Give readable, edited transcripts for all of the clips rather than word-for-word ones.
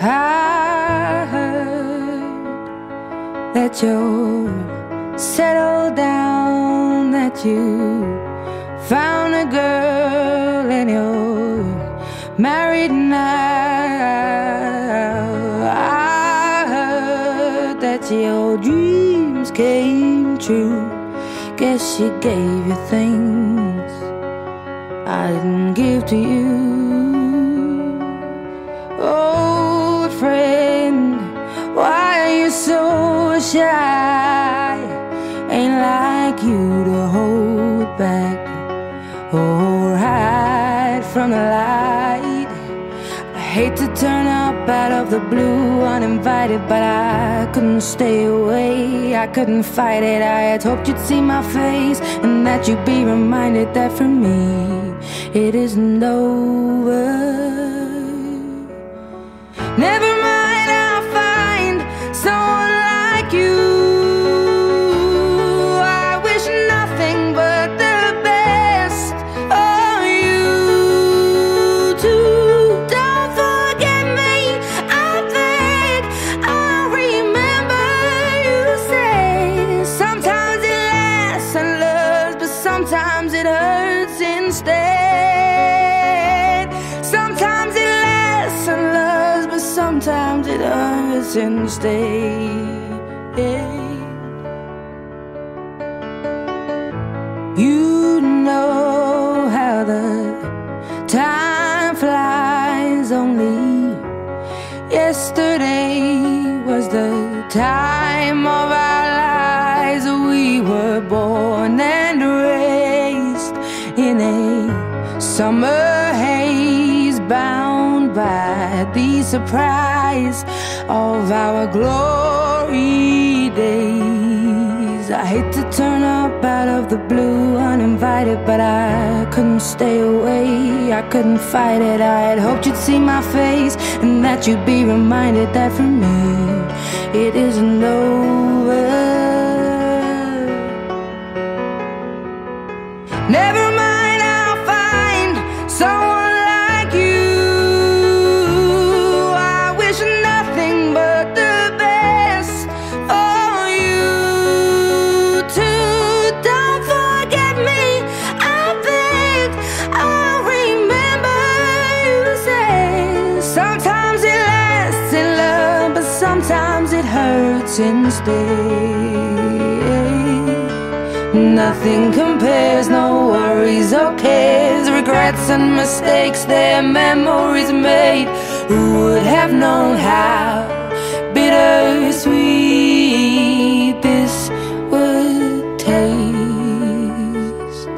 I heard that you're settled down, that you found a girl and you're married now. I heard that your dreams came true. Guess she gave you things I didn't give to you. Old friend, why are you so shy? Ain't like you to hold back or hide from the light. I hate to turn up out of the blue uninvited, but I couldn't stay away, I couldn't fight it. I had hoped you'd see my face and that you'd be reminded that for me it isn't over. Never mind, I'll find someone like you. I wish nothing but the best for you too. Don't forget me, I beg. I remember you say sometimes it lasts and loves, but sometimes it hurts instead. Sometimes it lasts and loves, but sometimes it hurts instead. You know how the time flies. Only yesterday was the time of our lives. We were born and raised in a summer haze, bound by the surprise of our glory days. I hate to turn up out of the blue uninvited, but I couldn't stay away, I couldn't fight it. I had hoped you'd see my face and that you'd be reminded that for me it isn't over. Never mind, I'll find someone like you. I wish nothing but the best for you too. Don't forget me, I beg. I remember you say sometimes it lasts in love, but sometimes it hurts instead. Nothing compares, no worries or cares, regrets and mistakes, their memories made. Who would have known how bittersweet this would taste?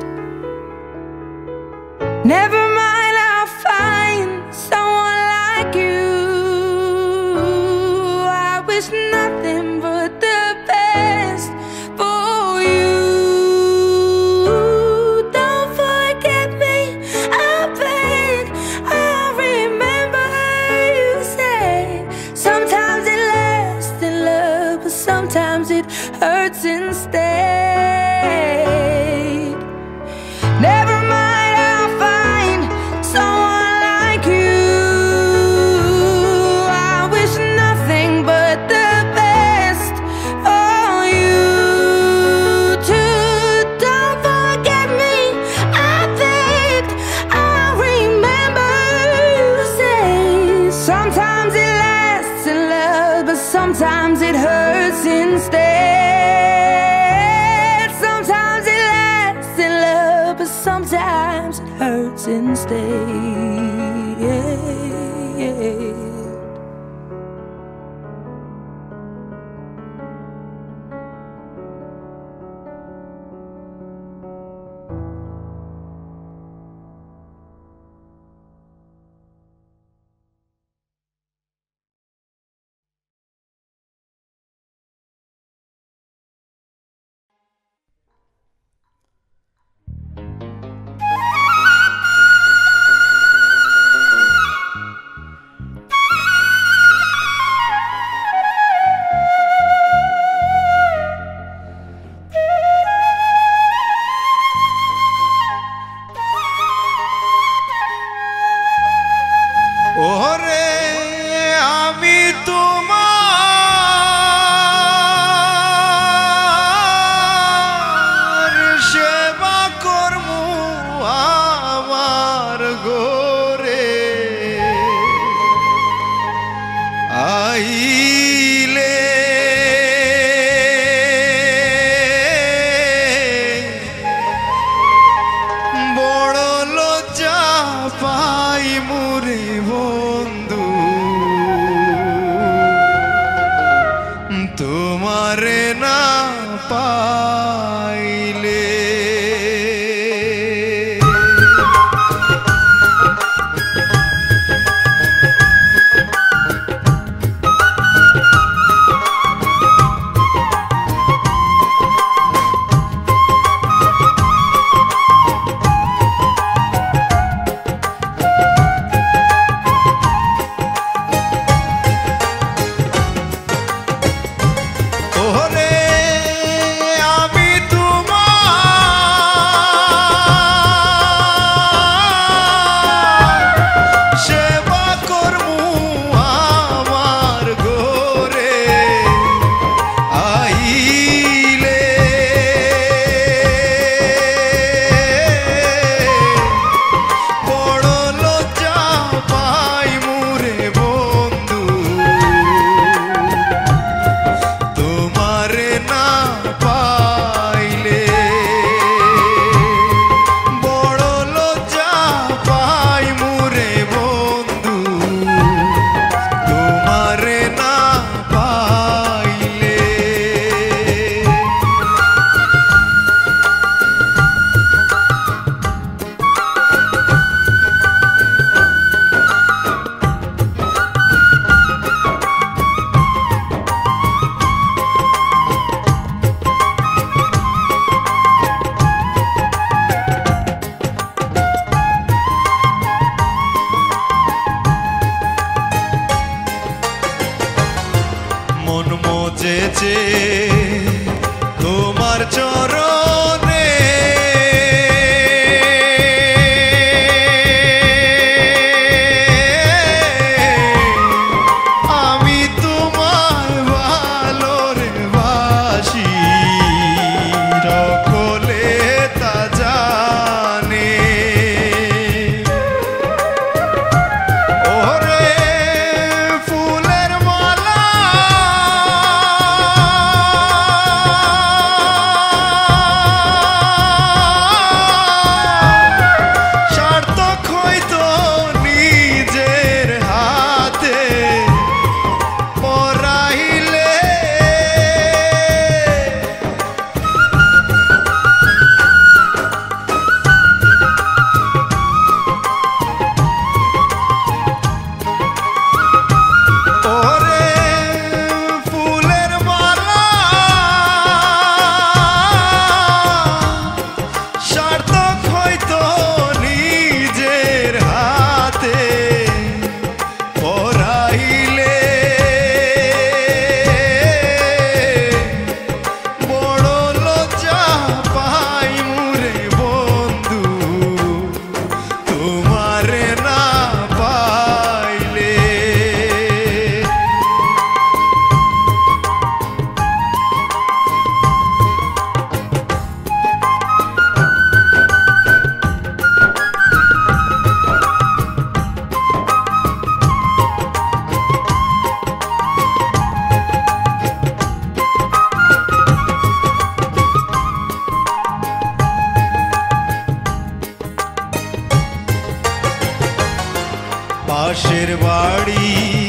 Never mind, I'll find someone like you. I wish nothing but the best for you. Don't forget me, I beg. I remember you say sometimes it lasts in love, but sometimes it hurts instead. Never mind, I'll find someone like you. I wish nothing but the best for you too. Don't forget me, I beg. I remember you say sometimes it lasts in love, but sometimes it hurts instead. Sometimes it lasts in love, but sometimes it hurts instead. আমি তোমার সেবা করমু আমার গোরে আইলে বড় লজ্জা পাই মুরে বন্ধু তোমারে না পাইলে মজেছে তোমার চরণে আমি তোমায় ভালোরে বাসি সকলে তা জানে ওরে ফুলের মালা পাশের বাড়ি